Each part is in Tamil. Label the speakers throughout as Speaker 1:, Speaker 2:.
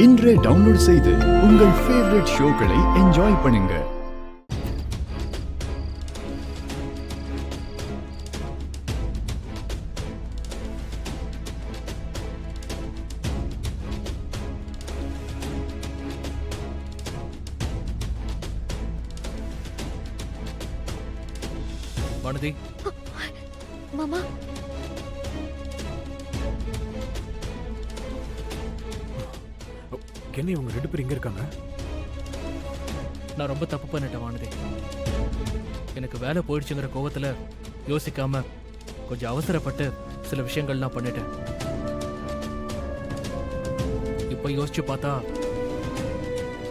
Speaker 1: இன்றே டவுன்லோட் செய்து உங்கள் ஃபேவரட் ஷோக்களை என்ஜாய் பண்ணுங்க.
Speaker 2: வானதி,
Speaker 3: மாமா,
Speaker 4: என்ன இவங்க 2 பேர் இங்க இருக்காங்க?
Speaker 2: நான் ரொம்ப தப்பு பண்ணிட்டேன் வானதி. எனக்கு வேலை போயிடுச்சுங்கிற கோவத்துல யோசிக்காம கொஞ்சம் அவசரப்பட்டு சில விஷயங்கள்லாம் பண்ணிட்டேன். இப்போ யோசிச்சு பார்த்தா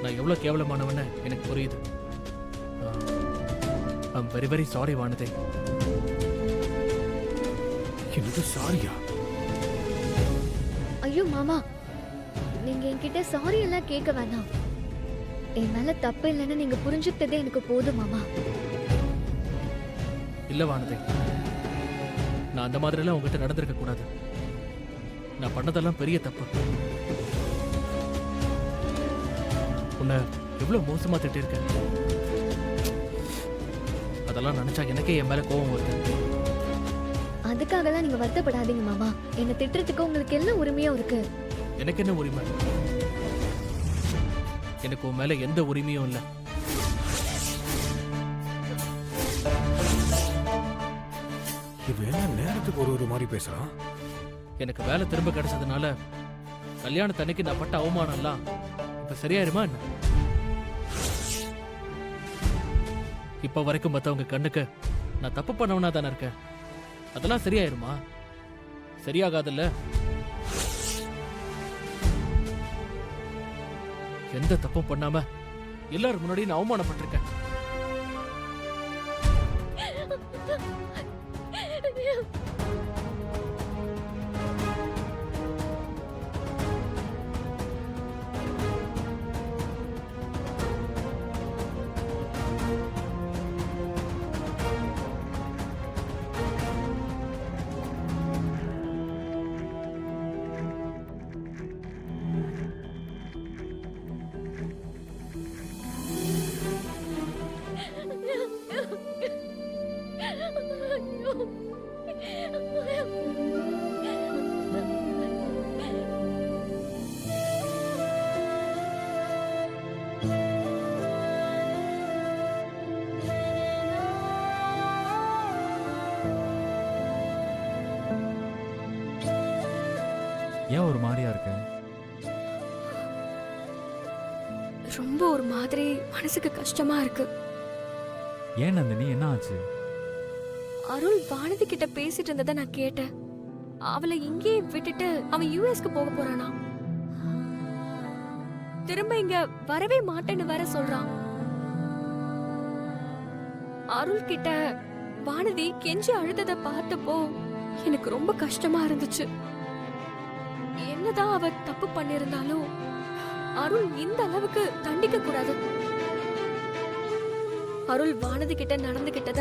Speaker 2: நான் எவ்வளவு கேவலமானவன்னு எனக்கு புரியுது. I'm very very sorry Vanathi.
Speaker 4: எனக்கு சாரியா?
Speaker 3: ஐயோ மாமா, நீங்க என்கிட்ட சாரி எல்லாம் கேட்க வேணாம். என் மேல தப்பு இல்லைன்னு நீங்க புரிஞ்சுக்கிட்டதே எனக்கு போதும் மாமா.
Speaker 2: இல்ல வானதி, நான் அந்த மாதிரி எல்லாம் உங்ககிட்ட நடந்திருக்க கூடாது. நான் பண்ணதெல்லாம் பெரிய தப்பு. உன்னை எவ்வளவு மோசமா திட்டிருக்கேன். அதெல்லாம் நினைச்சா எனக்கே என் மேல கோபம் வருது.
Speaker 3: அதுக்காகலாம் நீங்க வருத்தப்படாதீங்க மாமா. என்ன திட்டுறதுக்கு உங்களுக்கு எல்லா உரிமையும் இருக்கு.
Speaker 2: எனக்கு என்ன உரிமை? எனக்கு உன் மேல எந்த உரிமையும் இல்ல.
Speaker 4: இவன் நேரத்துக்கு ஒரு மாதிரி பேசுறான்.
Speaker 2: எனக்கு வேலை திரும்ப கிடைச்சதுனால கல்யாணத்தன்னைக்கு நான் பட்ட அவமானம்லாம் இப்ப சரியாயிருமா என்ன? இப்ப வரைக்கும் மத்தவங்க கண்ணுக்கு நான் தப்பு பண்ணவனா தானே இருக்கேன். அதெல்லாம் சரியாயிருமா? சரியாகாதுல்ல. எந்த தப்பும் பண்ணாம எல்லாரும் முன்னாடி நான் அவமானப்பட்டிருக்கேன்.
Speaker 5: ஏன் ஒரு மாதிரியா இருக்க?
Speaker 6: ரொம்ப ஒரு மாதிரி மனசுக்கு கஷ்டமா இருக்கு.
Speaker 5: ஏன் நந்தினி, என்ன ஆச்சு?
Speaker 6: அருள் வானதி கிட்ட பேசிட்டு இருந்ததை நான் கேட்டேன். அவளை இங்கேயே விட்டுட்டு அவன் யுஎஸ்க்கு போக போறானா. திரும்ப இங்க வரவே மாட்டேன்னு வேற சொல்றான். அருள் கிட்ட வானதி கெஞ்சி அழுதத பார்த்தப்போ எனக்கு ரொம்ப கஷ்டமா இருந்துச்சு. என்னதான் அவ தப்பு பண்ணிருந்தாலும் அருள் இந்த அளவுக்கு தண்டிக்க கூடாது. அருள் வானதி கிட்ட நடந்துகிட்டத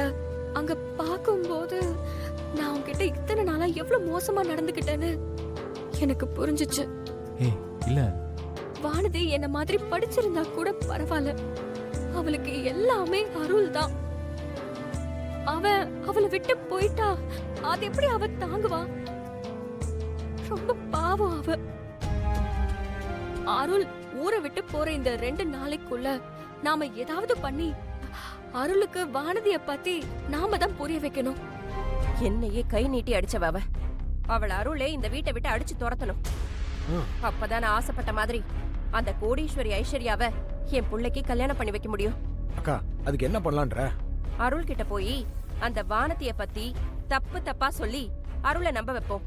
Speaker 6: அங்க பாக்கும்போது நான் உன்கிட்ட இத்தனை நாளா எவ்வளவு மோசமா நடந்துகிட்டேன்னு எனக்கு புரிஞ்சுச்சு.
Speaker 5: ஏய் இல்ல,
Speaker 6: வானதி என்ன மாதிரி படிச்சிருந்தா கூட பரவாயில்ல. அவளுக்கு எல்லாமே அருள் தான். அவளை விட்டு போயிட்டா அது எப்படி அவ தாங்குவா? ரொம்ப பாவம் அவ. அருள் ஊரை விட்டு போற இந்த 2 நாளைக்குள்ள நாம ஏதாவது பண்ணி அருளுக்கு வானதிய பத்தி நாம தான் புரிய வைக்கணும்.
Speaker 7: என்னையே கை நீட்டி அடிச்சவ அவ. அவள் அருளே இந்த வீட்டை விட்டு அடிச்சு துரத்தணும். அப்பதான் நான் ஆசைப்பட்ட மாதிரி அந்த கோடீஸ்வரி ஐஸ்வர்யாவை என் பிள்ளைக்கு கல்யாணம் பண்ணி வைக்க முடியும்.
Speaker 4: அக்கா, அதுக்கு என்ன பண்ணலான்ற?
Speaker 7: அருள் கிட்ட போய் அந்த வானதிய பத்தி தப்பு தப்பா சொல்லி அருளை நம்ப வைப்போம்.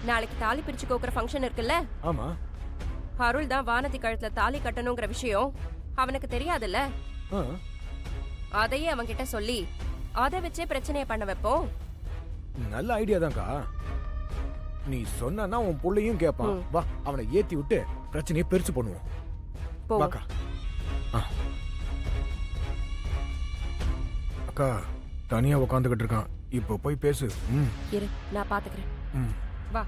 Speaker 7: நாளைக்கு தாலி பிரிச்சு கோக்குற ஃபங்க்ஷன் இருக்குல்ல?
Speaker 4: ஆமா.
Speaker 7: அருள் தான் வானதி கழுத்துல தாலி கட்டணுங்கிற விஷயம் அவனுக்கு தெரியாதுல்ல? அதையே அவன் கிட்ட சொல்லி அதை வச்சே பிரச்சனைய பண்ண வைப்போம்.
Speaker 4: நல்ல ஐடியா தான்க்கா. நீ சொன்னா உன் புள்ளையும் கேட்பான். வா, அவனை ஏத்தி விட்டு பிரச்சனையை பெருசு பண்ணுவோம். வாக்கா. அக்கா, தனியா உட்காந்துக்கிட்டு இருக்கான். இப்போ போய் பேசு.
Speaker 7: இரு, நான் பாத்துக்கிறேன். வா.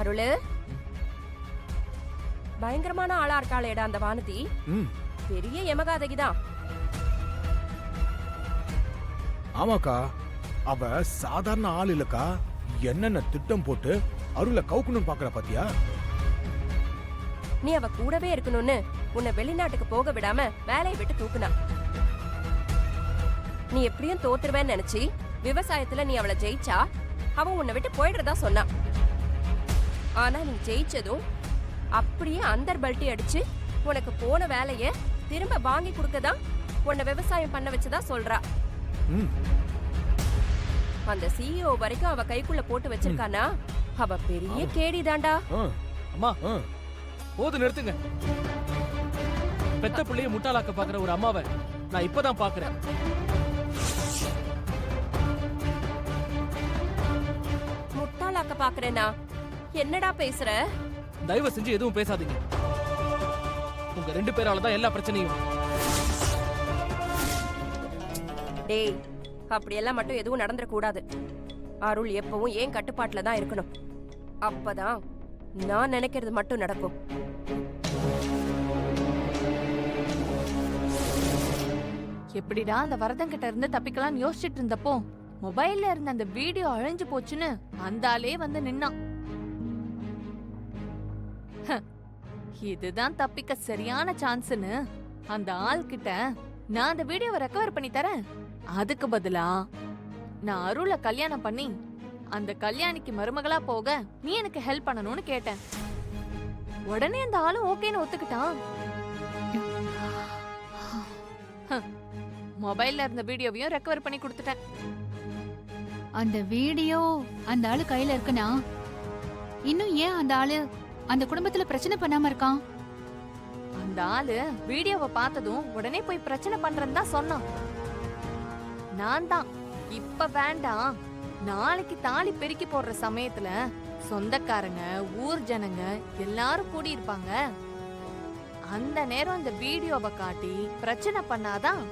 Speaker 7: அருளு பயங்கரமான ஆளா இருக்காளேடா அந்த வானதி.
Speaker 4: ம்
Speaker 7: பெரிய யமகாதகிதான்.
Speaker 4: ஆமாக்கா, அவ சாதாரண ஆள் இல்லக்கா. என்னென்ன திட்டம் போட்டு அருளை கவுக்கணும் பாக்குற பாத்தியா?
Speaker 7: நீ அவ கூடவே இருக்கணும்னு உன்னை வெளிநாட்டுக்கு போக விடாம வேலையை விட்டு தூக்குனா. நீ எப்படியும் தோத்துருவேன்னு நினைச்சு விவசாயத்துல நீ அவளை ஜெயிச்சா அவன் உன்னை விட்டு போயிடுறதா சொன்னா. ஆனா நீ ஜெயிச்சதும் அப்படியே அந்தர் பல்ட்டி அடிச்சு உனக்கு போன வேலைய திரும்ப வாங்கி கொடுக்கதான் உன்னை விவசாயம் பண்ண வச்சதா சொல்றா.
Speaker 4: ம்
Speaker 7: அந்த சிஇஓ வரைக்கும் அவ கைக்குள்ள போட்டு வச்சிருக்கானா அவ பெரிய கேடிதாண்டா.
Speaker 4: ஆ,
Speaker 2: அம்மா
Speaker 4: ஆ.
Speaker 2: போது நிறுத்துங்க. பெத்த பிள்ளைய முட்டாளாக்க பாக்குற ஒரு அம்மாவை நான் இப்பதான் பாக்குறேன்.
Speaker 7: முட்டாளாக்க பாக்குறேனா? என்னடா பேசுற?
Speaker 2: தயவு செஞ்சு எதுவும் பேசாதீங்க. உங்க 2 பேரால தான் எல்லா பிரச்சனையும்.
Speaker 7: டேய், அப்படியெல்லாம் மட்டும் எதுவும் நடந்துட கூடாது. அருள் எப்பவும் ஏன் கட்டுப்பாட்டுல தான் இருக்கணும். அப்பதான் நான் நினைக்கிறது மட்டும் நடக்கும்.
Speaker 8: எப்படிடா அந்த வரதன் கிட்ட இருந்து தப்பிக்கலாம்னு யோசிச்சுட்டு இருந்தப்போ மொபைல்ல இருந்த அந்த வீடியோ அழிஞ்சு போச்சுன்னு அந்த ஆளே வந்து நின்னான். ஹ, இதுதான் தப்பிக்க சரியான சான்ஸ்னு அந்த ஆள் கிட்ட நான் அந்த வீடியோவை ரெக்கவர் பண்ணி தரேன், அதுக்கு பதிலா நான் அருளை கல்யாணம் பண்ணி அந்த கல்யாணிக்கு மருமகளா போக நீ எனக்கு ஹெல்ப் பண்ணணும்னு கேட்டேன். உடனே அந்த ஆளும் ஓகேன்னு ஒத்துக்கிட்டான். மொபைல்ல இருந்த வீடியோவையும் ரெக்கவர் பண்ணி கொடுத்துட்டேன்.
Speaker 9: அந்த வீடியோ அந்த ஆளு கையில இருக்குன்னா இன்னும் ஏன் அந்த ஆளு அந்த குடும்பத்துல பிரச்சனை பண்ணாம இருக்கான்?
Speaker 8: அந்த ஆளு வீடியோவை பார்த்ததும் உடனே போய் பிரச்சனை பண்றேன்னு தான் சொன்னான். நான் தான் இப்ப வேண்டாம், நாளைக்கு தாலி பெருக்கி போடுற சமயத்துல சொந்தக்காரங்க ஊர் ஜனங்க எல்லாரும் கூடி இருப்பாங்க, அந்த நேரம் இந்த வீடியோவை காட்டி பிரச்சனை பண்ணாதான்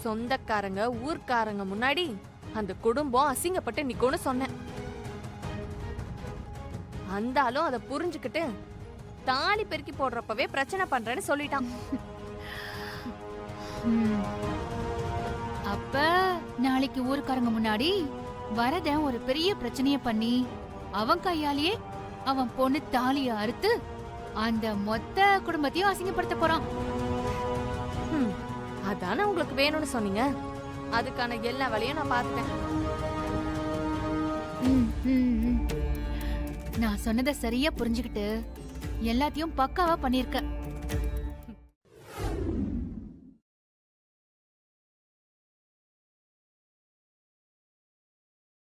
Speaker 8: சொந்தக்காரங்க ஊர்க்காரங்க முன்னாடி அந்த குடும்பம் அசிங்கப்பட்டு நிக்கும்னு சொன்னேன். அந்த ஆளும் அதை புரிஞ்சுக்கிட்டு தாலி பெருக்கி போடுறப்பவே பிரச்சனை பண்றேன்னு சொல்லிட்டான்.
Speaker 9: அப்ப நாளைக்கு ஊருக்காரங்க முன்னாடி வரதன் ஒரு பெரிய பிரச்சனைய பண்ணி அவன் கையாலேயே அவன் பொண்ணு தாலிய அறுத்து அந்த மொத்த குடும்பத்தையும் அசிங்கப்படுத்த போறான்.
Speaker 8: அதானே உங்களுக்கு வேணும்னு சொன்னீங்க, அதுக்கான எல்லா வேலையும் நான் பார்த்துட்டேன்.
Speaker 9: நான் சொன்னதை சரியா புரிஞ்சுக்கிட்டு எல்லாத்தையும் பக்காவா பண்ணிருக்க.